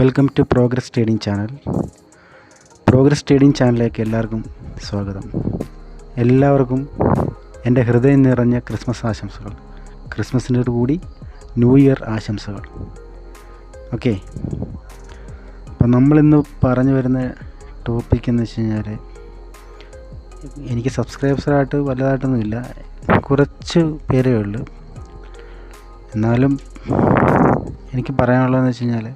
Welcome to progress trading channel. Progress trading ചാനലിലേക്ക് എല്ലാവർക്കും സ്വാഗതം. എല്ലാവർക്കും എൻ്റെ ഹൃദയം നിറഞ്ഞ ക്രിസ്മസ് ആശംസകൾ. ക്രിസ്മസിൻ്റെ കൂടി ന്യൂ ഇയർ ആശംസകൾ. ഓക്കെ, അപ്പം നമ്മളിന്ന് പറഞ്ഞു വരുന്ന ടോപ്പിക് എന്ന് വെച്ച് കഴിഞ്ഞാൽ, എനിക്ക് സബ്സ്ക്രൈബേഴ്സായിട്ട് വലുതായിട്ടൊന്നുമില്ല, കുറച്ച് പേരേ ഉള്ളൂ. എന്നാലും എനിക്ക് പറയാനുള്ളതെന്ന് വെച്ച് കഴിഞ്ഞാൽ,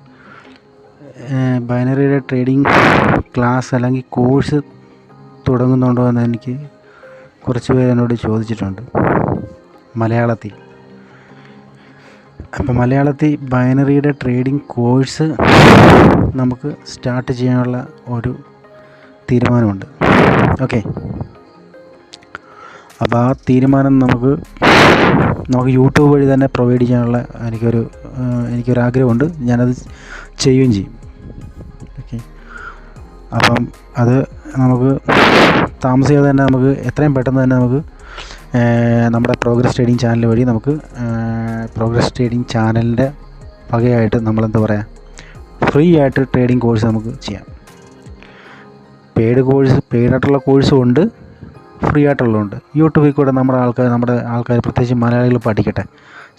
ബൈനറിയുടെ ട്രേഡിംഗ് ക്ലാസ് അല്ലെങ്കിൽ കോഴ്സ് തുടങ്ങുന്നുണ്ടോ എന്ന് എനിക്ക് കുറച്ച് പേര് എന്നോട് ചോദിച്ചിട്ടുണ്ട് മലയാളത്തിൽ. അപ്പം മലയാളത്തിൽ ബൈനറിയുടെ ട്രേഡിംഗ് കോഴ്സ് നമുക്ക് സ്റ്റാർട്ട് ചെയ്യാനുള്ള ഒരു തീരുമാനമുണ്ട്. ഓക്കെ, അപ്പോൾ ആ തീരുമാനം നമുക്ക് യൂട്യൂബ് വഴി തന്നെ പ്രൊവൈഡ് ചെയ്യാനുള്ള എനിക്കൊരാഗ്രഹമുണ്ട്. ഞാനത് ചെയ്യുകയും ചെയ്യും. ഓക്കെ, അപ്പം അത് നമുക്ക് താമസിയാതെ തന്നെ നമുക്ക് എത്രയും പെട്ടെന്ന് തന്നെ നമുക്ക് നമ്മുടെ പ്രോഗ്രസ് ട്രേഡിംഗ് ചാനൽ വഴി നമുക്ക് പ്രോഗ്രസ് ട്രേഡിംഗ് ചാനലിൻ്റെ വകയായിട്ട് നമ്മളെന്താ പറയുക, ഫ്രീ ആയിട്ട് ട്രേഡിംഗ് കോഴ്സ് നമുക്ക് ചെയ്യാം. പെയ്ഡായിട്ടുള്ള കോഴ്സും ഉണ്ട്, ഫ്രീ ആയിട്ടുള്ളതുണ്ട്. യൂട്യൂബിൽ കൂടെ നമ്മുടെ ആൾക്കാർ പ്രത്യേകിച്ച് മലയാളികൾ പഠിക്കട്ടെ,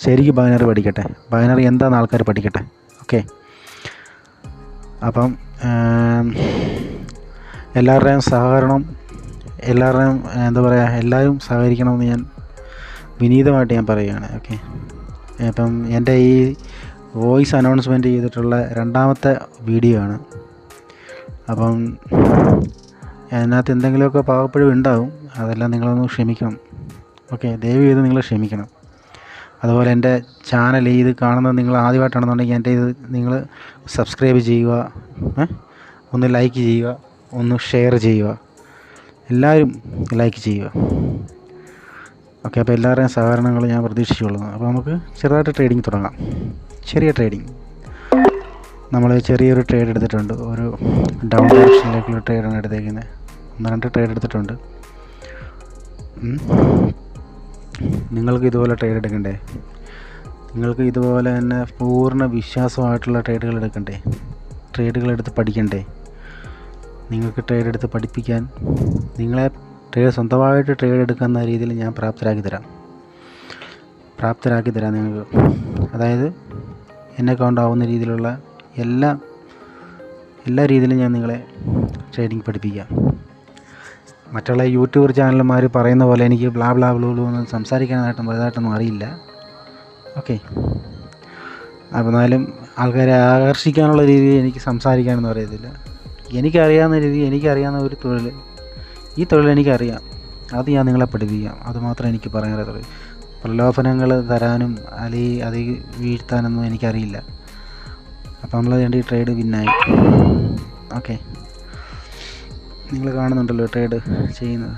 ശരിക്കും ബൈനറി പഠിക്കട്ടെ, ബൈനറി എന്താണെന്ന് ആൾക്കാർ പഠിക്കട്ടെ. ഓക്കെ, അപ്പം എല്ലാവരുടെയും സഹകരണം, എല്ലാവരും സഹകരിക്കണമെന്ന് ഞാൻ വിനീതമായിട്ട് ഞാൻ പറയുകയാണ്. ഓക്കെ, അപ്പം എൻ്റെ ഈ വോയിസ് അനൗൺസ്മെൻറ്റ് ചെയ്തിട്ടുള്ള രണ്ടാമത്തെ വീഡിയോ ആണ്. അപ്പം അതിനകത്ത് എന്തെങ്കിലുമൊക്കെ പാകപ്പിഴവ് ഉണ്ടാവും, അതെല്ലാം നിങ്ങളൊന്ന് ക്ഷമിക്കണം. ഓക്കെ, ദയവ് ചെയ്ത് നിങ്ങൾ ക്ഷമിക്കണം. അതുപോലെ എൻ്റെ ചാനൽ ഇത് കാണുന്നത് നിങ്ങൾ ആദ്യമായിട്ടാണെന്നുണ്ടെങ്കിൽ എൻ്റെ ഇത് നിങ്ങൾ സബ്സ്ക്രൈബ് ചെയ്യുക, ഒന്ന് ലൈക്ക് ചെയ്യുക, ഒന്ന് ഷെയർ ചെയ്യുക, എല്ലാവരും ലൈക്ക് ചെയ്യുക. ഓക്കെ, അപ്പോൾ എല്ലാവരുടെയും സഹകരണങ്ങൾ ഞാൻ പ്രതീക്ഷിച്ചുകൊള്ളുന്നു. അപ്പോൾ നമുക്ക് ചെറുതായിട്ട് ട്രേഡിംഗ് തുടങ്ങാം. ചെറിയ ട്രേഡിംഗ്, നമ്മൾ ചെറിയൊരു ട്രേഡ് എടുത്തിട്ടുണ്ട്. ഒരു ഡൗൺ ഡയറക്ഷനിലേക്കുള്ള ട്രേഡാണ് എടുത്തേക്കുന്നത്. 1-2 ട്രേഡ് എടുത്തിട്ടുണ്ട്. നിങ്ങൾക്ക് ഇതുപോലെ ട്രേഡ് എടുക്കണ്ടേ? നിങ്ങൾക്ക് ഇതുപോലെ തന്നെ പൂർണ്ണ വിശ്വാസമായിട്ടുള്ള ട്രേഡുകൾ എടുക്കണ്ടേ? ട്രേഡുകളെടുത്ത് പഠിക്കണ്ടേ? നിങ്ങൾക്ക് ട്രേഡ് എടുത്ത് പഠിപ്പിക്കാൻ, നിങ്ങളെ സ്വന്തമായിട്ട് ട്രേഡ് എടുക്കുന്ന രീതിയിൽ ഞാൻ പ്രാപ്തരാക്കി തരാം നിങ്ങൾക്ക്. അതായത് എന്നെ കൊണ്ടാവുന്ന രീതിയിലുള്ള എല്ലാ രീതിയിലും ഞാൻ നിങ്ങളെ ട്രേഡിംഗ് പഠിപ്പിക്കാം. മറ്റുള്ള യൂട്യൂബർ ചാനലുമാർ പറയുന്ന പോലെ എനിക്ക് ബ്ലാ ബ്ലാ ബ്ലൂ ഒന്നും വലുതായിട്ടൊന്നും അറിയില്ല. ഓക്കെ, അപ്പോൾ എന്നാലും ആൾക്കാരെ ആകർഷിക്കാനുള്ള രീതിയിൽ എനിക്ക് സംസാരിക്കാനൊന്നും അറിയത്തില്ല. എനിക്കറിയാവുന്ന രീതി, എനിക്കറിയാവുന്ന ഒരു തൊഴിൽ, ഈ തൊഴിൽ എനിക്കറിയാം, അത് ഞാൻ നിങ്ങളെ പഠിപ്പിക്കാം. അതുമാത്രം എനിക്ക് പറയാനുള്ളത്. പ്രലോഭനങ്ങൾ തരാനും അല്ലെങ്കിൽ അത് വീഴ്ത്താനൊന്നും എനിക്കറിയില്ല. അപ്പോൾ നമ്മൾ വേണ്ടി ട്രേഡ് വിന്നായി. ഓക്കെ, നിങ്ങൾ കാണുന്നുണ്ടല്ലോ ട്രേഡ് ചെയ്യുന്നത്.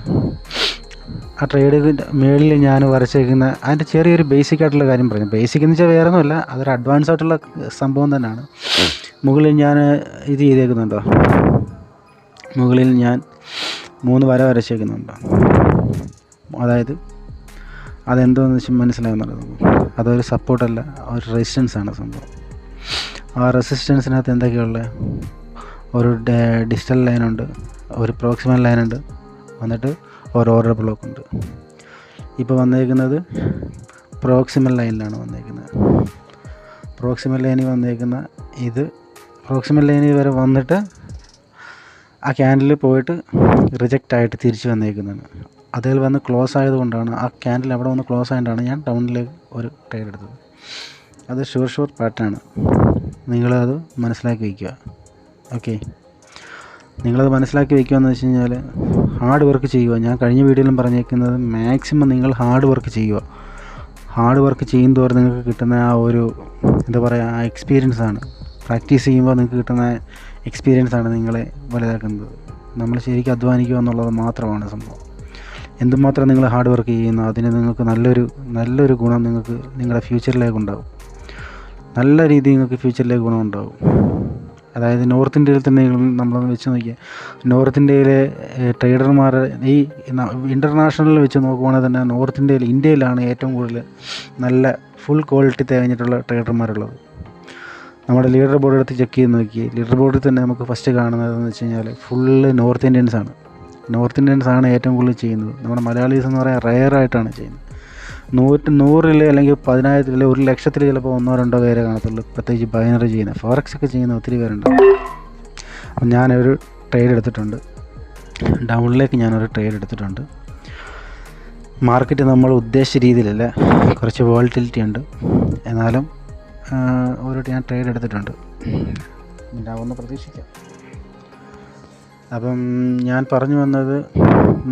ആ ട്രേഡ് മേളിൽ ഞാൻ വരച്ചേക്കുന്ന അതിൻ്റെ ചെറിയൊരു ബേസിക് ആയിട്ടുള്ള കാര്യം പറഞ്ഞു. ബേസിക് എന്ന് വെച്ചാൽ വേറെ ഒന്നുമല്ല, അതൊരു അഡ്വാൻസ് ആയിട്ടുള്ള സംഭവം തന്നെയാണ്. മുകളിൽ ഞാൻ ഇത് ചെയ്തേക്കുന്നുണ്ടോ? മുകളിൽ ഞാൻ 3 വര വരച്ചേക്കുന്നുണ്ടോ? അതായത് അതെന്തോന്ന് വെച്ചാൽ മനസ്സിലാകുന്നുണ്ട്. അതൊരു സപ്പോർട്ടല്ല, ഒരു റെസിസ്റ്റൻസ് ആണ് സംഭവം. ആ റെസിസ്റ്റൻസിനകത്ത് എന്തൊക്കെയുള്ളത്? ഒരു ഡിജിറ്റൽ ലൈനുണ്ട്, ഒരു പ്രോക്സിമൽ ലൈനുണ്ട്, എന്നിട്ട് ഒരു ഓർഡർ ബ്ലോക്ക് ഉണ്ട്. ഇപ്പോൾ വന്നേക്കുന്നത് പ്രോക്സിമൽ ലൈനിലാണ് വന്നേക്കുന്നത്. പ്രോക്സിമൽ ലൈനിൽ വന്നേക്കുന്ന ഇത് പ്രോക്സിമൽ ലൈനിൽ വരെ വന്നിട്ട് ആ ക്യാൻഡിൽ പോയിട്ട് റിജക്റ്റ് ആയിട്ട് തിരിച്ച് വന്നേക്കുന്നതാണ്. അതിൽ വന്ന് ക്ലോസ് ആയതുകൊണ്ടാണ്, ആ ക്യാൻഡിൽ അവിടെ വന്ന് ക്ലോസ് ആയതുകൊണ്ടാണ് ഞാൻ ഡൗണിലേക്ക് ഒരു ട്രേഡ് എടുത്തത്. അത് ഷുവർ പാറ്റേൺ. നിങ്ങളത് മനസ്സിലാക്കി വയ്ക്കുക. ഓക്കെ, നിങ്ങളത് മനസ്സിലാക്കി വയ്ക്കുകയെന്ന് വെച്ച് കഴിഞ്ഞാൽ ഹാർഡ് വർക്ക് ചെയ്യുക. ഞാൻ കഴിഞ്ഞ വീഡിയോയിലും പറഞ്ഞേക്കുന്നത്, മാക്സിമം നിങ്ങൾ ഹാർഡ് വർക്ക് ചെയ്യുക. ഹാർഡ് വർക്ക് ചെയ്യുന്നതോടെ നിങ്ങൾക്ക് കിട്ടുന്ന ആ ഒരു ആ എക്സ്പീരിയൻസ് ആണ്. പ്രാക്ടീസ് ചെയ്യുമ്പോൾ നിങ്ങൾക്ക് കിട്ടുന്ന എക്സ്പീരിയൻസ് ആണ് നിങ്ങളെ വലുതാക്കുന്നത്. നമ്മൾ ശരിക്കും അധ്വാനിക്കുക എന്നുള്ളത് മാത്രമാണ് സംഭവം. എന്തുമാത്രം നിങ്ങൾ ഹാർഡ് വർക്ക് ചെയ്യുന്നു, അതിന് നിങ്ങൾക്ക് നല്ലൊരു ഗുണം നിങ്ങൾക്ക് നിങ്ങളുടെ ഫ്യൂച്ചറിലേക്ക് ഉണ്ടാകും. നല്ല രീതിയിൽ നിങ്ങൾക്ക് ഫ്യൂച്ചറിലേക്ക് ഗുണമുണ്ടാകും. അതായത് നോർത്ത് ഇന്ത്യയിൽ തന്നെ നമ്മളൊന്ന് വെച്ച് നോക്കിയാൽ, നോർത്ത് ഇന്ത്യയിലെ ട്രേഡർമാർ ഈ ഇൻ്റർനാഷണലിൽ വെച്ച് നോക്കുവാണെങ്കിൽ തന്നെ ഇന്ത്യയിലാണ് ഏറ്റവും കൂടുതൽ നല്ല ഫുൾ ക്വാളിറ്റി തികഞ്ഞിട്ടുള്ള ട്രേഡർമാരുള്ളത്. നമ്മുടെ ലീഡർ ബോർഡ് എടുത്ത് ചെക്ക് ചെയ്ത് നോക്കി. ലീഡർ ബോർഡിൽ തന്നെ നമുക്ക് ഫസ്റ്റ് കാണുന്നതെന്ന് വെച്ച് കഴിഞ്ഞാൽ ഫുള്ള് നോർത്ത് ഇന്ത്യൻസാണ്. നോർത്ത് ഇന്ത്യൻസാണ് ഏറ്റവും കൂടുതൽ ചെയ്യുന്നത്. നമ്മുടെ മലയാളീസ് എന്ന് പറയാൻ റെയറായിട്ടാണ് ചെയ്യുന്നത്. 100 അല്ലെങ്കിൽ 10,000 1,00,000 ചിലപ്പോൾ 1-2 പേരെ കാണത്തുള്ളൂ പ്രത്യേകിച്ച് ബൈനറി ചെയ്യുന്നത്. ഫോറക്സ് ഒക്കെ ചെയ്യുന്ന ഒത്തിരി പേരുണ്ട്. അപ്പം ഞാനൊരു ട്രേഡ് എടുത്തിട്ടുണ്ട്, ഡൗണിലേക്ക് ഞാനൊരു ട്രേഡ് എടുത്തിട്ടുണ്ട്. മാർക്കറ്റ് നമ്മൾ ഉദ്ദേശിച്ച രീതിയിലല്ല, കുറച്ച് വോളറ്റിലിറ്റി ഉണ്ട്, എന്നാലും ഞാൻ ട്രേഡ് എടുത്തിട്ടുണ്ട്. ഉണ്ടാവുമെന്ന് പ്രതീക്ഷിക്കാം. അപ്പം ഞാൻ പറഞ്ഞു വന്നത്,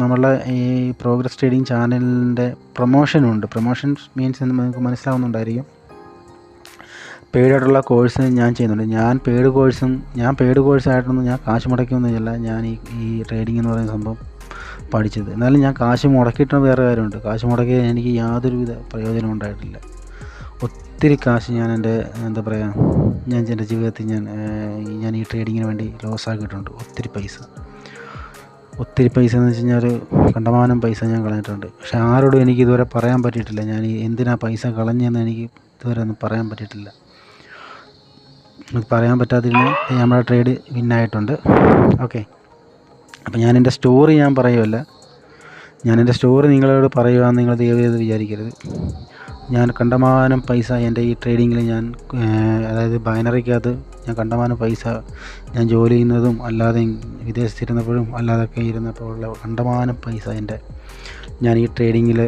നമ്മളെ ഈ പ്രോഗ്രസ് ട്രേഡിംഗ് ചാനലിൻ്റെ പ്രൊമോഷനുണ്ട്. പ്രൊമോഷൻസ് മീൻസ് നിങ്ങൾക്ക് മനസ്സിലാവുന്നുണ്ടായിരിക്കും. പെയ്ഡായിട്ടുള്ള കോഴ്സ് ഞാൻ ചെയ്യുന്നുണ്ട്. ഞാൻ പെയ്ഡ് കോഴ്സായിട്ടൊന്നും ഞാൻ കാശ് മുടക്കിയൊന്നുമില്ല ഞാൻ ഈ ട്രേഡിംഗ് എന്ന് പറയുന്ന സംഭവം പഠിച്ചത്. എന്നാലും ഞാൻ കാശ് മുടക്കിയിട്ട് വേറെ കാര്യമുണ്ട്. കാശ് മുടക്കിയത് എനിക്ക് യാതൊരുവിധ പ്രയോജനം ഉണ്ടായിട്ടില്ല. ഒത്തിരി കാശ് ഞാൻ എൻ്റെ ജീവിതത്തിൽ ഞാൻ ഈ ട്രേഡിങ്ങിന് വേണ്ടി ലോസ് ആക്കിയിട്ടുണ്ട്. ഒത്തിരി പൈസ എന്ന് വെച്ച് കഴിഞ്ഞാൽ കണ്ടമാനം പൈസ ഞാൻ കളഞ്ഞിട്ടുണ്ട്. പക്ഷേ ആരോടും എനിക്ക് ഇതുവരെ പറയാൻ പറ്റിയിട്ടില്ല ഞാൻ എന്തിനാ പൈസ കളഞ്ഞെന്ന്. എനിക്ക് ഇതുവരെ ഒന്നും പറയാൻ പറ്റിയിട്ടില്ല. പറയാൻ പറ്റാതിരുന്ന് നമ്മുടെ ട്രേഡ് വിന്നായിട്ടുണ്ട്. ഓക്കെ, അപ്പോൾ എൻ്റെ സ്റ്റോറി ഞാൻ പറയുമല്ല. എൻ്റെ സ്റ്റോറി നിങ്ങളോട് പറയുകയെന്ന് നിങ്ങൾ ദയവേത് വിചാരിക്കരുത്. ഞാൻ കണ്ടമാനം പൈസ എൻ്റെ ഈ ട്രേഡിങ്ങിൽ അതായത് ബൈനറിക്കകത്ത് ഞാൻ കണ്ടമാനം പൈസ ഞാൻ ജോലി ചെയ്യുന്നതും അല്ലാതെ വിദേശത്തിരുന്നപ്പോഴും അല്ലാതൊക്കെ ഇരുന്നപ്പോൾ ഉള്ള കണ്ടമാനം പൈസ ഞാൻ ഈ ട്രേഡിങ്ങിൽ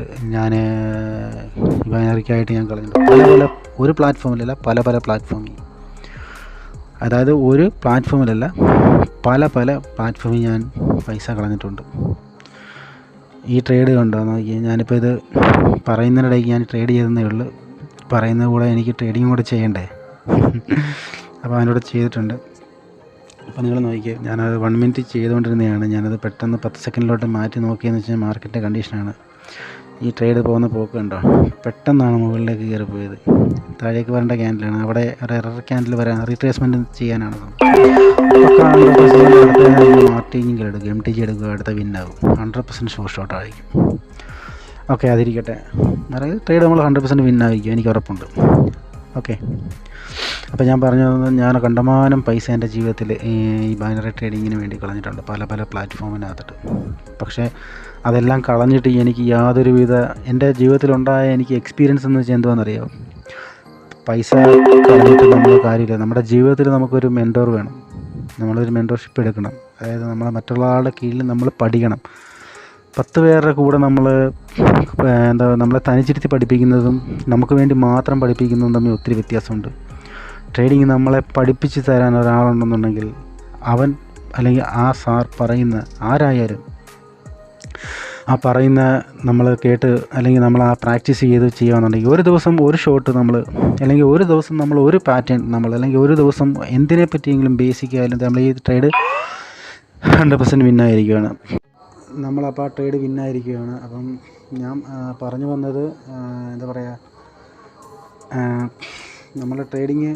ബൈനറിക്കായിട്ട് ഞാൻ കളഞ്ഞിട്ടുണ്ട്. ഒരു പ്ലാറ്റ്ഫോമിലല്ല, പല പ്ലാറ്റ്ഫോമിൽ. അതായത് ഒരു പ്ലാറ്റ്ഫോമിലല്ല, പല പ്ലാറ്റ്ഫോമിൽ ഞാൻ പൈസ കളഞ്ഞിട്ടുണ്ട്. ഈ ട്രേഡ് കണ്ടോ നോക്കി. ഞാനിപ്പോൾ ഇത് പറയുന്നതിനിടയ്ക്ക് ഞാൻ ട്രേഡ് ചെയ്തതേ ഉള്ളൂ. പറയുന്നത് കൂടെ എനിക്ക് ട്രേഡിങ് കൂടെ ചെയ്യണ്ടേ. അപ്പോൾ അതിനോട് ചെയ്തിട്ടുണ്ട്. അപ്പോൾ നിങ്ങൾ നോക്കിക്കുക, ഞാനത് 1 മിനിറ്റ് ചെയ്തുകൊണ്ടിരുന്നതാണ്. ഞാനത് പെട്ടെന്ന് 10 സെക്കൻഡിലോട്ട് മാറ്റി നോക്കിയെന്ന് വെച്ചാൽ മാർക്കറ്റിൻ്റെ കണ്ടീഷനാണ്. ഈ ട്രേഡ് പോകുന്ന പോക്ക് കണ്ടോ, പെട്ടെന്നാണ് മുകളിലേക്ക് കയറിപ്പോയത്. താഴേക്ക് വരേണ്ട ക്യാൻഡിലാണ്, അവിടെ ഒരു എറർ ക്യാൻഡിൽ വരാൻ റീട്രേസ്മെൻറ്റ് ചെയ്യാനാണ്. മാർട്ടിങ്ങിൽ എടുക്കുക, MTG എടുക്കുക, അടുത്ത വിന്നാകും. 100% ഷോർട്ട് ആയിരിക്കും. ഓക്കെ, അതിരിക്കട്ടെ. അതായത് ട്രേഡ് നമ്മൾ 100% വിന്നായിരിക്കും, എനിക്ക് ഉറപ്പുണ്ട്. ഓക്കെ, അപ്പോൾ ഞാൻ പറഞ്ഞു തന്നത്, ഞാൻ കണ്ടമാനം പൈസ എൻ്റെ ജീവിതത്തിൽ ഈ ബൈനറി ട്രേഡിങ്ങിന് വേണ്ടി കളഞ്ഞിട്ടുണ്ട്, പല പ്ലാറ്റ്ഫോമിനകത്തിട്ട്. പക്ഷേ അതെല്ലാം കളഞ്ഞിട്ട് എനിക്ക് യാതൊരുവിധ എൻ്റെ ജീവിതത്തിലുണ്ടായ എനിക്ക് എക്സ്പീരിയൻസ് എന്ന് വെച്ചാൽ എന്തുവാണെന്നറിയാമോ? പൈസ കളഞ്ഞിട്ട് നമ്മൾ കാര്യമില്ല. നമ്മുടെ ജീവിതത്തിൽ നമുക്കൊരു മെൻറ്റോർ വേണം. നമ്മളൊരു മെൻറ്റോർഷിപ്പ് എടുക്കണം. അതായത് മറ്റുള്ള ആളുടെ കീഴിൽ നമ്മൾ പഠിക്കണം. 10 പേരുടെ കൂടെ നമ്മളെ തനിച്ചിരുത്തി പഠിപ്പിക്കുന്നതും നമുക്ക് വേണ്ടി മാത്രം പഠിപ്പിക്കുന്നതും തമ്മിൽ ഒത്തിരി വ്യത്യാസമുണ്ട്. ട്രേഡിങ് നമ്മളെ പഠിപ്പിച്ച് തരാൻ ഒരാളുണ്ടെന്നുണ്ടെങ്കിൽ അവൻ അല്ലെങ്കിൽ ആ സാർ പറയുന്ന ആരായാലും ആ പറയുന്ന നമ്മൾ കേട്ട് അല്ലെങ്കിൽ നമ്മൾ ആ പ്രാക്ടീസ് ചെയ്ത് ചെയ്യുകയാണെന്നുണ്ടെങ്കിൽ ഒരു ദിവസം ഒരു ഷോട്ട് അല്ലെങ്കിൽ ഒരു ദിവസം നമ്മൾ ഒരു പാറ്റേൺ അല്ലെങ്കിൽ ഒരു ദിവസം എന്തിനെ പറ്റിയെങ്കിലും ബേസിക് ആയാലും നമ്മൾ ഈ ട്രേഡ് 100% വിന്നായിരിക്കുകയാണ്. നമ്മളപ്പോൾ ആ ട്രേഡ് വിന്നായിരിക്കുകയാണ്. അപ്പം ഞാൻ പറഞ്ഞു വന്നത് നമ്മൾ ട്രേഡിങ്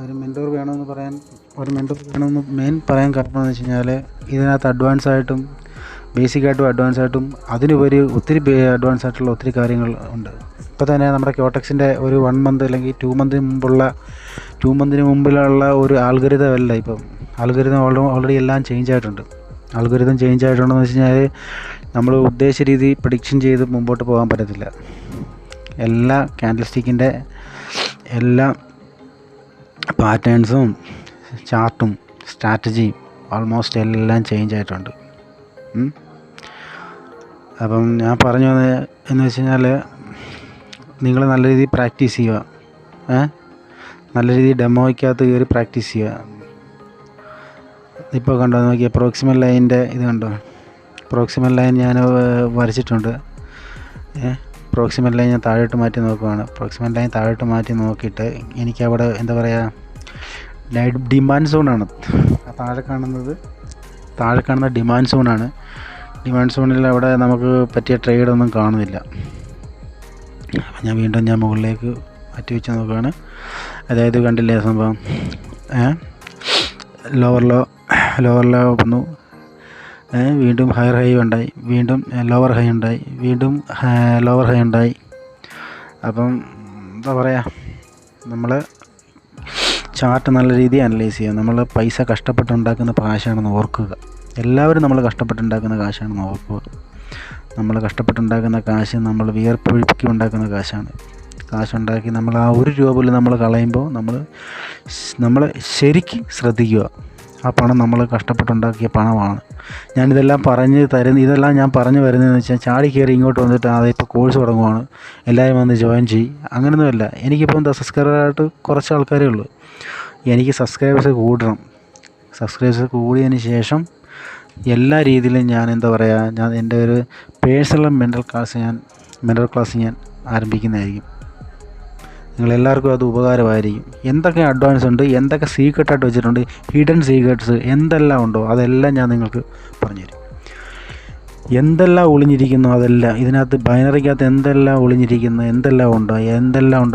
ഒരു മെൻറ്റോർ വേണമെന്ന് മെയിൻ പറയാൻ കാരണം എന്ന് വെച്ച് കഴിഞ്ഞാൽ ഇതിനകത്ത് അഡ്വാൻസായിട്ടും ബേസിക്കായിട്ടും അഡ്വാൻസായിട്ടും അതിനുപരി ഒത്തിരി അഡ്വാൻസ് ആയിട്ടുള്ള ഒത്തിരി കാര്യങ്ങൾ ഉണ്ട്. ഇപ്പോൾ തന്നെ നമ്മുടെ ക്യോടെക്സിൻ്റെ ഒരു 1 മന്ത് അല്ലെങ്കിൽ 2 മന്തിന് മുമ്പിലുള്ള ഒരു ആൽഗരിതം അല്ല ഇപ്പം. ആൽഗരിതം ഓൾറെഡി എല്ലാം ചേഞ്ച് ആയിട്ടുണ്ട്. ആൽഗരിതം ചേഞ്ച് ആയിട്ടുണ്ടെന്ന് വെച്ച് കഴിഞ്ഞാൽ നമ്മൾ ഉദ്ദേശിച്ച രീതി പ്രഡിക്ഷൻ ചെയ്ത് മുമ്പോട്ട് പോകാൻ പറ്റത്തില്ല. എല്ലാ ക്യാൻഡിൽ സ്റ്റിക്കിൻ്റെ എല്ലാ പാറ്റേൺസും ചാർട്ടും സ്ട്രാറ്റജിയും ഓൾമോസ്റ്റ് എല്ലാം ചേഞ്ച് ആയിട്ടുണ്ട്. അപ്പം ഞാൻ പറഞ്ഞു വന്നത് എന്ന് വെച്ച് കഴിഞ്ഞാൽ നിങ്ങൾ നല്ല രീതിയിൽ പ്രാക്ടീസ് ചെയ്യുക. നല്ല രീതിയിൽ ഡെമോയ്ക്കകത്ത് കയറി പ്രാക്ടീസ് ചെയ്യുക. ഇപ്പോൾ കണ്ടോ നോക്കിയാൽ പ്രോക്സിമൽ ലൈനിൻ്റെ ഇത് കണ്ടോ. പ്രോക്സിമൽ ലൈൻ ഞാൻ വരച്ചിട്ടുണ്ട്. പ്രോക്സിമൽ ലൈൻ ഞാൻ താഴോട്ട് മാറ്റി നോക്കുകയാണ്. പ്രോക്സിമൽ ലൈൻ താഴോട്ട് മാറ്റി നോക്കിയിട്ട് എനിക്കവിടെ ഡിമാൻഡ് സോണാണ്. താഴെ കാണുന്ന ഡിമാൻഡ് സോണാണ്. ഡിമാൻഡ് സോണിൽ അവിടെ നമുക്ക് പറ്റിയ ട്രേഡൊന്നും കാണുന്നില്ല. അപ്പം ഞാൻ മുകളിലേക്ക് മാറ്റി വെച്ച് നോക്കുകയാണ്. അതായത് കണ്ടില്ലേ സംഭവം, ലോവർ ലോ വന്നു, വീണ്ടും ഹയർ ഹൈ ഉണ്ടായി, വീണ്ടും ലോവർ ഹൈ ഉണ്ടായി, വീണ്ടും ലോവർ ഹൈ ഉണ്ടായി. അപ്പം എന്താ പറയുക, നമ്മൾ ചാർട്ട് നല്ല രീതിയിൽ അനലൈസ് ചെയ്യുക. നമ്മൾ പൈസ കഷ്ടപ്പെട്ടുണ്ടാക്കുന്ന കാശാണെന്ന് ഓർക്കുക. എല്ലാവരും നമ്മൾ കഷ്ടപ്പെട്ടുണ്ടാക്കുന്ന കാശാണെന്ന് ഓർക്കുക. നമ്മൾ കഷ്ടപ്പെട്ടുണ്ടാക്കുന്ന കാശ് നമ്മൾ വിയർപ്പൊഴുക്കി ഉണ്ടാക്കുന്ന കാശാണ്. കാശുണ്ടാക്കി നമ്മൾ ആ ഒരു രൂപ പോലും നമ്മൾ കളയുമ്പോൾ നമ്മൾ ശരിക്കും ശ്രദ്ധിക്കുക. ആ പണം നമ്മൾ കഷ്ടപ്പെട്ടുണ്ടാക്കിയ പണമാണ്. ഇതെല്ലാം ഞാൻ പറഞ്ഞു വരുന്നതെന്ന് വെച്ചാൽ ചാടി കയറി ഇങ്ങോട്ട് വന്നിട്ട് അതിപ്പോൾ കോഴ്സ് തുടങ്ങുവാണ്, എല്ലാവരും വന്ന് ജോയിൻ ചെയ്യും, അങ്ങനെയൊന്നുമല്ല. എനിക്കിപ്പം സബ്സ്ക്രൈബറായിട്ട് കുറച്ച് ആൾക്കാരേ ഉള്ളൂ. എനിക്ക് സബ്സ്ക്രൈബേഴ്സ് കൂടണം. സബ്സ്ക്രൈബേഴ്സ് കൂടിയതിന് ശേഷം എല്ലാ രീതിയിലും ഞാൻ എൻ്റെ ഒരു പേഴ്സണൽ മെൻ്റൽ ക്ലാസ് ഞാൻ ആരംഭിക്കുന്നതായിരിക്കും. നിങ്ങളെല്ലാവർക്കും അത് ഉപകാരമായിരിക്കും. എന്തൊക്കെ അഡ്വാൻസ് ഉണ്ട്, എന്തൊക്കെ സീക്രട്ടായിട്ട് വെച്ചിട്ടുണ്ട്, ഹിഡൻ സീക്രട്ട്സ് എന്തെല്ലാം ഉണ്ടോ അതെല്ലാം ഞാൻ നിങ്ങൾക്ക് പറഞ്ഞുതരും. എന്തെല്ലാം ഒളിഞ്ഞിരിക്കുന്നു അതെല്ലാം ഇതിനകത്ത് ബൈനറിക്കകത്ത് എന്തെല്ലാം ഒളിഞ്ഞിരിക്കുന്നു, എന്തെല്ലാം ഉണ്ടോ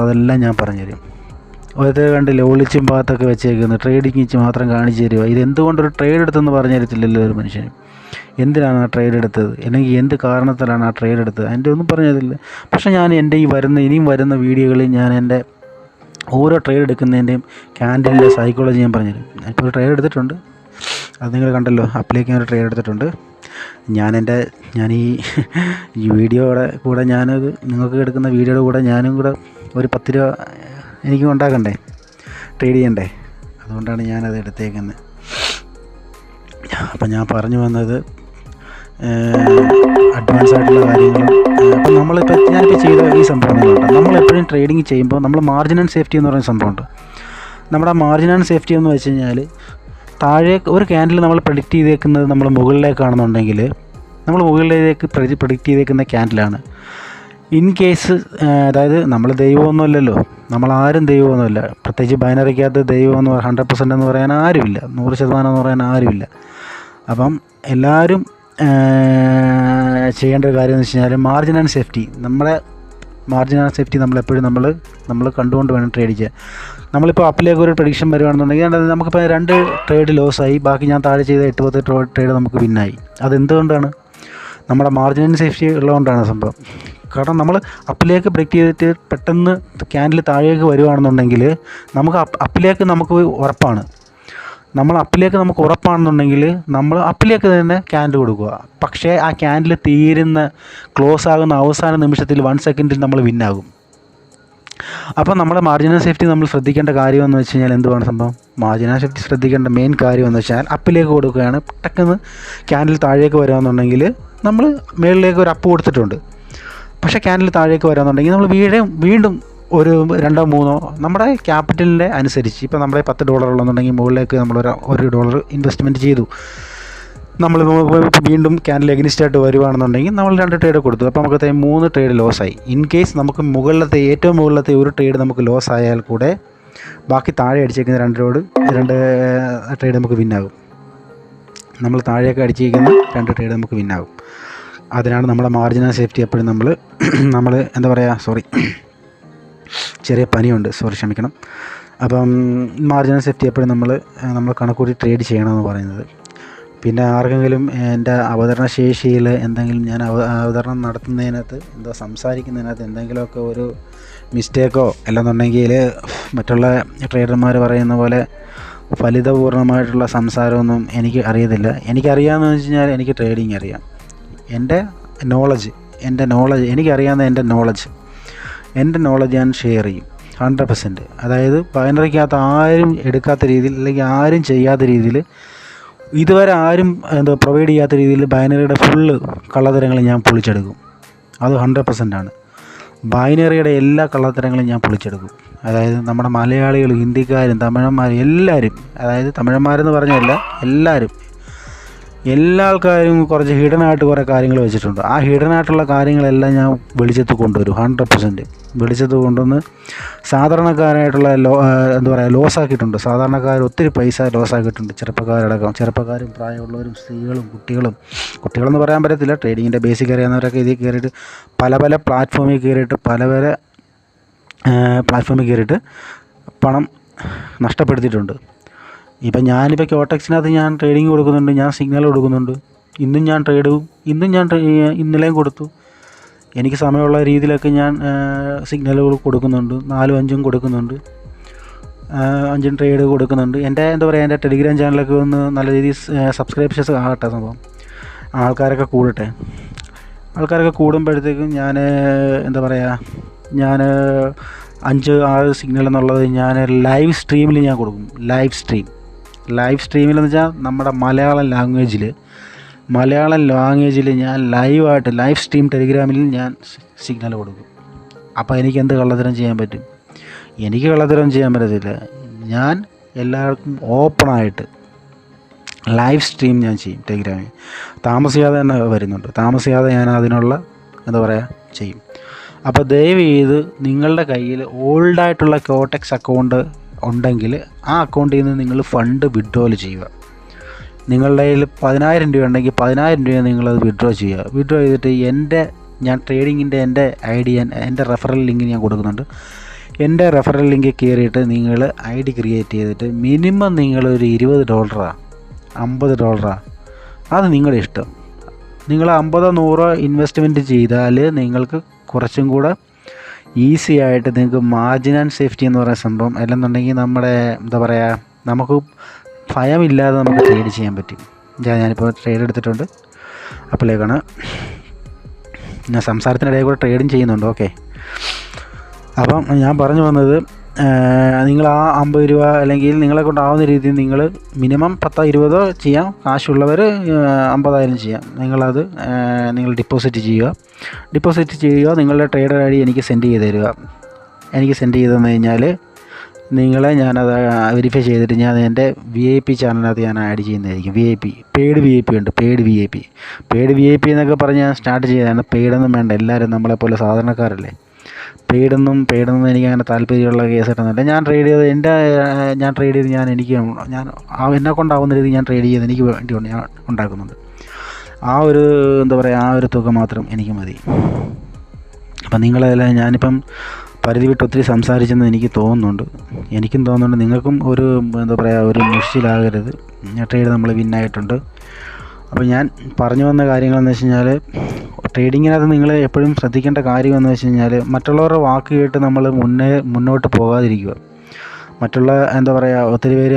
അതെല്ലാം ഞാൻ പറഞ്ഞുതരും. ഓരോരുത്തർ കണ്ടില്ല ഒളിച്ചും ഭാഗത്തൊക്കെ വെച്ചേക്കുന്നത് ട്രേഡിങ് വെച്ച് മാത്രം കാണിച്ചു തരിക. ഇതെന്തുകൊണ്ടൊരു ട്രേഡ് എടുത്തെന്ന് പറഞ്ഞു തരത്തില്ലല്ലോ ഒരു മനുഷ്യനും. എന്തിനാണ് ആ ട്രേഡ് എടുത്തത്, അല്ലെങ്കിൽ എന്ത് കാരണത്തിലാണ് ആ ട്രേഡ് എടുത്തത്, അതിൻ്റെ ഒന്നും പറഞ്ഞതില്ല. പക്ഷേ ഞാൻ എൻ്റെ ഇനിയും വരുന്ന വീഡിയോകളിൽ ഞാൻ എൻ്റെ ഓരോ ട്രേഡ് എടുക്കുന്നതിൻ്റെയും ക്യാൻഡിലിൻ്റെ സൈക്കോളജി ഞാൻ പറഞ്ഞുതരും. ഇപ്പോൾ ഒരു ട്രേഡ് എടുത്തിട്ടുണ്ട്, അത് നിങ്ങൾ കണ്ടല്ലോ. അപ്പിലേക്ക് ഞാൻ ഒരു ട്രേഡ് എടുത്തിട്ടുണ്ട്. ഞാൻ ഈ വീഡിയോയുടെ കൂടെ ഞാനത് നിങ്ങൾക്ക് എടുക്കുന്ന വീഡിയോയുടെ കൂടെ ഞാനും കൂടെ ഒരു 10 രൂപ എനിക്കും ഉണ്ടാക്കണ്ടേ, ട്രേഡ് ചെയ്യണ്ടേ. അതുകൊണ്ടാണ് ഞാനത് എടുത്തേക്കുന്നത്. അപ്പം ഞാൻ പറഞ്ഞു വന്നത് അഡ്വാൻസ് ആയിട്ടുള്ള കാര്യങ്ങളും. അപ്പം ഞാനിപ്പോൾ ചെയ്ത ഈ സംഭവങ്ങളുണ്ട്. നമ്മളെപ്പോഴും ട്രേഡിങ് ചെയ്യുമ്പോൾ നമ്മൾ മാർജിൻ ആൻഡ് സേഫ്റ്റി എന്ന് പറയുന്ന സംഭവമുണ്ട്. നമ്മുടെ മാർജിൻ ആൻഡ് സേഫ്റ്റി എന്ന് വെച്ച് കഴിഞ്ഞാൽ താഴെ ഒരു ക്യാൻഡിൽ നമ്മൾ പ്രെഡിക്റ്റ് ചെയ്തേക്കുന്നത് നമ്മൾ മുകളിലേക്കാണെന്നുണ്ടെങ്കിൽ നമ്മൾ മുകളിലേക്ക് പ്രെഡിക്റ്റ് ചെയ്തേക്കുന്ന ക്യാൻഡിലാണ്. ഇൻ കേസ് അതായത് നമ്മൾ ദൈവമൊന്നുമല്ലല്ലോ, നമ്മളാരും ദൈവമൊന്നുമില്ല. പ്രത്യേകിച്ച് ബൈനറിക്കകത്ത് ദൈവം 100% എന്ന് പറയാൻ ആരുമില്ല, 100% എന്ന് പറയാൻ ആരുമില്ല. അപ്പം എല്ലാവരും ചെയ്യേണ്ട ഒരു കാര്യം എന്ന് വെച്ച് കഴിഞ്ഞാൽ മാർജിൻ ആൻഡ് സേഫ്റ്റി. നമ്മളെപ്പോഴും നമ്മൾ കണ്ടുകൊണ്ട് വേണം ട്രേഡ് ചെയ്യാൻ. നമ്മളിപ്പോൾ അപ്പിലേക്ക് ഒരു പ്രഡിക്ഷൻ വരുവാണെന്നുണ്ടെങ്കിൽ നമുക്കിപ്പോൾ 2 ട്രേഡ് ലോസായി, ബാക്കി ഞാൻ താഴെ ചെയ്ത 8-10 ട്രേഡ് നമുക്ക് വിന്നായി. അതെന്തുകൊണ്ടാണ്? നമ്മുടെ മാർജിൻ ആൻഡ് സേഫ്റ്റി ഉള്ളതുകൊണ്ടാണ് സംഭവം. കാരണം നമ്മൾ അപ്പിലേക്ക് ബ്രേക്ക് ചെയ്തിട്ട് പെട്ടെന്ന് ക്യാൻഡിൽ താഴേക്ക് വരുവാണെന്നുണ്ടെങ്കിൽ അപ്പിലേക്ക് നമുക്ക് ഉറപ്പാണ്. നമുക്ക് ഉറപ്പാണെന്നുണ്ടെങ്കിൽ നമ്മൾ അപ്പിലേക്ക് തന്നെ ക്യാൻഡിൽ കൊടുക്കുക. പക്ഷേ ആ ക്യാൻഡിൽ ക്ലോസ് ആകുന്ന അവസാന നിമിഷത്തിൽ 1 സെക്കൻഡിൽ നമ്മൾ വിന്നാകും. അപ്പോൾ നമ്മുടെ മാർജിനൽ സേഫ്റ്റി നമ്മൾ ശ്രദ്ധിക്കേണ്ട കാര്യമെന്ന് വെച്ച് കഴിഞ്ഞാൽ എന്തുവാണ് സംഭവം? മാർജിനൽ സേഫ്റ്റി ശ്രദ്ധിക്കേണ്ട മെയിൻ കാര്യമെന്ന് വെച്ചാൽ അപ്പിലേക്ക് കൊടുക്കുകയാണ്. പെട്ടെന്ന് ക്യാൻഡിൽ താഴേക്ക് വരാമെന്നുണ്ടെങ്കിൽ നമ്മൾ മുകളിലേക്ക് ഒരു അപ്പ് കൊടുത്തിട്ടുണ്ട്. പക്ഷേ ക്യാൻഡിൽ താഴേക്ക് വരാമെന്നുണ്ടെങ്കിൽ നമ്മൾ വീണ്ടും ഒരു 2-3 നമ്മുടെ ക്യാപിറ്റലിൻ്റെ അനുസരിച്ച്, ഇപ്പോൾ നമ്മുടെ $10 ഉള്ളതെന്നുണ്ടെങ്കിൽ മുകളിലേക്ക് നമ്മളൊരു $1 ഇൻവെസ്റ്റ്മെൻറ്റ് ചെയ്തു. നമ്മൾ വീണ്ടും ക്യാൻഡിൽ എഗനിസ്റ്റായിട്ട് വരുവാണെന്നുണ്ടെങ്കിൽ നമ്മൾ 2 ട്രേഡ് കൊടുത്തു. അപ്പോൾ നമുക്ക് 3 ട്രേഡ് ലോസായി. ഇൻ കേസ് നമുക്ക് ഏറ്റവും മുകളിലത്തെ ഒരു ട്രേഡ് നമുക്ക് ലോസ് ആയാൽ കൂടെ ബാക്കി താഴെ അടിച്ചേക്കുന്ന 2 ട്രേഡ് നമുക്ക് വിന്നാകും. നമ്മൾ താഴേക്ക് അടിച്ചേക്കുന്ന 2 ട്രേഡ് നമുക്ക് വിന്നാകും. അതിനാണ് നമ്മുടെ മാർജിനൽ സേഫ്റ്റി എപ്പോഴും നമ്മൾ എന്താ പറയുക, ചെറിയ പനിയുണ്ട്, ക്ഷമിക്കണം. അപ്പം മാർജിനൽ സേഫ്റ്റി എപ്പോഴും നമ്മൾ കണക്കൂട്ടി ട്രേഡ് ചെയ്യണമെന്ന് പറയുന്നത്. പിന്നെ ആർക്കെങ്കിലും എൻ്റെ അവതരണ ശേഷിയിൽ എന്തെങ്കിലും ഞാൻ അവതരണം നടത്തുന്നതിനകത്ത് സംസാരിക്കുന്നതിനകത്ത് എന്തെങ്കിലുമൊക്കെ ഒരു മിസ്റ്റേക്കോ അല്ലെന്നുണ്ടെങ്കിൽ മറ്റുള്ള ട്രേഡർമാർ പറയുന്ന പോലെ ഫലിതപൂർണ്ണമായിട്ടുള്ള സംസാരമൊന്നും എനിക്ക് അറിയത്തില്ല. എനിക്കറിയാമെന്ന് വെച്ച് കഴിഞ്ഞാൽ എനിക്ക് ട്രേഡിങ് അറിയാം. എൻ്റെ നോളജ് എനിക്കറിയാവുന്ന എൻ്റെ നോളജ് ഞാൻ ഷെയർ ചെയ്യും 100%. അതായത് ബൈനറിക്കകത്ത് ആരും എടുക്കാത്ത രീതിയിൽ, അല്ലെങ്കിൽ ആരും ചെയ്യാത്ത രീതിയിൽ, ഇതുവരെ ആരും പ്രൊവൈഡ് ചെയ്യാത്ത രീതിയിൽ ബൈനറിയുടെ ഫുള്ള് കള്ളത്തരങ്ങളും ഞാൻ പൊളിച്ചെടുക്കും. അത് 100% ആണ്. ബൈനറിയുടെ എല്ലാ കള്ളത്തരങ്ങളും ഞാൻ പൊളിച്ചെടുക്കും. അതായത് നമ്മുടെ മലയാളികൾ, ഹിന്ദിക്കാരും തമിഴന്മാരും എല്ലാവരും, അതായത് തമിഴന്മാരെന്ന് പറഞ്ഞല്ല, എല്ലാ ആൾക്കാരും കുറച്ച് ഹിഡനായിട്ട് കുറേ കാര്യങ്ങൾ വെച്ചിട്ടുണ്ട്. ആ ഹിഡനായിട്ടുള്ള കാര്യങ്ങളെല്ലാം ഞാൻ വെളിച്ചത്ത് കൊണ്ടുവരും 100%. വെളിച്ചത്ത് കൊണ്ടുവന്ന് സാധാരണക്കാരായിട്ടുള്ള ലോസാക്കിയിട്ടുണ്ട്. സാധാരണക്കാർ ഒത്തിരി പൈസ ലോസാക്കിയിട്ടുണ്ട്. ചെറുപ്പക്കാരും പ്രായമുള്ളവരും സ്ത്രീകളും കുട്ടികളെന്ന് പറയാൻ പറ്റത്തില്ല. ട്രേഡിങ്ങിൻ്റെ ബേസിക് അറിയാവുന്നവരൊക്കെ ഇതിൽ കയറിയിട്ട് പല പ്ലാറ്റ്ഫോമിൽ കയറിയിട്ട് പണം നഷ്ടപ്പെടുത്തിയിട്ടുണ്ട്. ഇപ്പം ഞാനിപ്പോൾ ക്യോടെക്സിനകത്ത് ഞാൻ ട്രേഡിങ് കൊടുക്കുന്നുണ്ട്, ഞാൻ സിഗ്നൽ കൊടുക്കുന്നുണ്ട്. ഇന്നും ഞാൻ ഇന്നലെയും കൊടുത്തു. എനിക്ക് സമയമുള്ള രീതിയിലൊക്കെ ഞാൻ സിഗ്നലുകൾ കൊടുക്കുന്നുണ്ട്, 4-5 കൊടുക്കുന്നുണ്ട്. 5 ട്രേഡ് കൊടുക്കുന്നുണ്ട്. എൻ്റെ എന്താ പറയുക, എൻ്റെ ടെലിഗ്രാം ചാനലൊക്കെ ഒന്ന് നല്ല രീതിയിൽ സബ്സ്ക്രൈബേഴ്സ് ആകട്ടെ, സംഭവം ആൾക്കാരൊക്കെ കൂടട്ടെ. ആൾക്കാരൊക്കെ കൂടുമ്പോഴത്തേക്കും ഞാൻ എന്താ പറയുക, ഞാൻ 5-6 സിഗ്നൽ എന്നുള്ളത് ഞാൻ ലൈവ് സ്ട്രീമിൽ ഞാൻ കൊടുക്കും. ലൈവ് സ്ട്രീമിലെന്ന് വെച്ചാൽ നമ്മുടെ മലയാളം ലാംഗ്വേജിൽ ഞാൻ ലൈവായിട്ട് ലൈവ് സ്ട്രീം ടെലിഗ്രാമിൽ ഞാൻ സിഗ്നൽ കൊടുക്കും. അപ്പോൾ എനിക്ക് എന്ത് കള്ളത്തരം ചെയ്യാൻ പറ്റും? എനിക്ക് കള്ളത്തരം ചെയ്യാൻ പറ്റത്തില്ല. ഞാൻ എല്ലാവർക്കും ഓപ്പണായിട്ട് ലൈവ് സ്ട്രീം ഞാൻ ചെയ്യും ടെലിഗ്രാമിൽ. താമസിയാതെ തന്നെ വരുന്നുണ്ട്. താമസിയാതെ ഞാൻ അതിനുള്ള എന്താ പറയുക ചെയ്യും. അപ്പോൾ ദയവ് ചെയ്ത് നിങ്ങളുടെ കയ്യിൽ ഓൾഡായിട്ടുള്ള കോട്ടക്സ് അക്കൗണ്ട് ഉണ്ടെങ്കിൽ ആ അക്കൗണ്ടിൽ നിന്ന് നിങ്ങൾ ഫണ്ട് വിഡ്രോൽ ചെയ്യുക. നിങ്ങളുടെ കയ്യിൽ 10,000 രൂപ ഉണ്ടെങ്കിൽ 10,000 രൂപ നിങ്ങളത് വിഡ്രോ ചെയ്യുക. വിഡ്രോ ചെയ്തിട്ട് ഞാൻ ട്രേഡിങ്ങിൻ്റെ എൻ്റെ ID എൻ്റെ റെഫറൽ ലിങ്ക് ഞാൻ കൊടുക്കുന്നുണ്ട്. എൻ്റെ റെഫറൽ ലിങ്ക് കയറിയിട്ട് നിങ്ങൾ ID ക്രിയേറ്റ് ചെയ്തിട്ട് മിനിമം നിങ്ങളൊരു $20 $50 അത് നിങ്ങളുടെ ഇഷ്ടം. നിങ്ങൾ 50-100 ഇൻവെസ്റ്റ്മെൻറ്റ് ചെയ്താൽ നിങ്ങൾക്ക് കുറച്ചും കൂടെ ഈസി ആയിട്ട് നിങ്ങൾക്ക് മാർജിൻ ആൻഡ് സേഫ്റ്റി എന്ന് പറയുന്ന സംഭവം അല്ലെന്നുണ്ടെങ്കിൽ നമ്മുടെ എന്താ പറയുക, നമുക്ക് ഭയമില്ലാതെ നമുക്ക് ട്രേഡ് ചെയ്യാൻ പറ്റും. ഞാനിപ്പോൾ ട്രേഡ് എടുത്തിട്ടുണ്ട്. അപ്പോഴേക്കാണ് ഞാൻ സംസാരത്തിനിടയിൽ കൂടെ ട്രേഡിങ് ചെയ്യുന്നുണ്ട്. ഓക്കെ, അപ്പം ഞാൻ പറഞ്ഞു വന്നത്, നിങ്ങൾ ആ 50 രൂപ അല്ലെങ്കിൽ നിങ്ങളെ കൊണ്ടാവുന്ന രീതിയിൽ നിങ്ങൾ മിനിമം 10-20 ചെയ്യാം. കാശുള്ളവർ 50,000 ചെയ്യാം. നിങ്ങൾ ഡിപ്പോസിറ്റ് ചെയ്യുക. നിങ്ങളുടെ ട്രേഡർ ID എനിക്ക് സെൻഡ് ചെയ്ത് തരിക. എനിക്ക് സെൻഡ് ചെയ്ത് തന്നു കഴിഞ്ഞാൽ ഞാനത് വെരിഫൈ ചെയ്തിട്ട് ഞാൻ എൻ്റെ VIP ചാനലിനകത്ത് ഞാൻ ആഡ് ചെയ്യുന്നതായിരിക്കും. പെയ്ഡ് VIP ഉണ്ട്. പെയ്ഡ് VIP എന്നൊക്കെ പറഞ്ഞ് ഞാൻ സ്റ്റാർട്ട് ചെയ്തതാണ്. പെയ്ഡൊന്നും വേണ്ട, എല്ലാവരും നമ്മളെപ്പോലെ സാധാരണക്കാരല്ലേ. പെയ്ഡൊന്നും എനിക്ക് അങ്ങനെ താല്പര്യമുള്ള കേസായിട്ടൊന്നുമില്ല. ഞാൻ ട്രേഡ് ചെയ്ത് എന്നെ കൊണ്ടാവുന്ന രീതിയിൽ ഞാൻ ട്രേഡ് ചെയ്ത് എനിക്ക് വേണ്ടി ഞാൻ ഉണ്ടാക്കുന്നുണ്ട്. ആ ഒരു എന്താ പറയുക, ആ ഒരു തുക മാത്രം എനിക്ക് മതി. അപ്പം നിങ്ങളെല്ലാം ഞാനിപ്പം പരിധി വിട്ട് ഒത്തിരി സംസാരിച്ചെന്ന് എനിക്കും തോന്നുന്നുണ്ട്. നിങ്ങൾക്കും ഒരു എന്താ പറയുക, ഒരു മുഷിലാകരുത്. ട്രേഡ് നമ്മൾ വിന്നായിട്ടുണ്ട്. അപ്പോൾ ഞാൻ പറഞ്ഞു വന്ന കാര്യങ്ങളെന്ന് വെച്ച് കഴിഞ്ഞാൽ, ട്രേഡിങ്ങിനകത്ത് നിങ്ങൾ എപ്പോഴും ശ്രദ്ധിക്കേണ്ട കാര്യമെന്ന് വെച്ച് കഴിഞ്ഞാൽ, മറ്റുള്ളവരുടെ വാക്ക് കേട്ട് നമ്മൾ മുന്നോട്ട് പോകാതിരിക്കുക. മറ്റുള്ള എന്താ പറയുക, ഒത്തിരി പേര്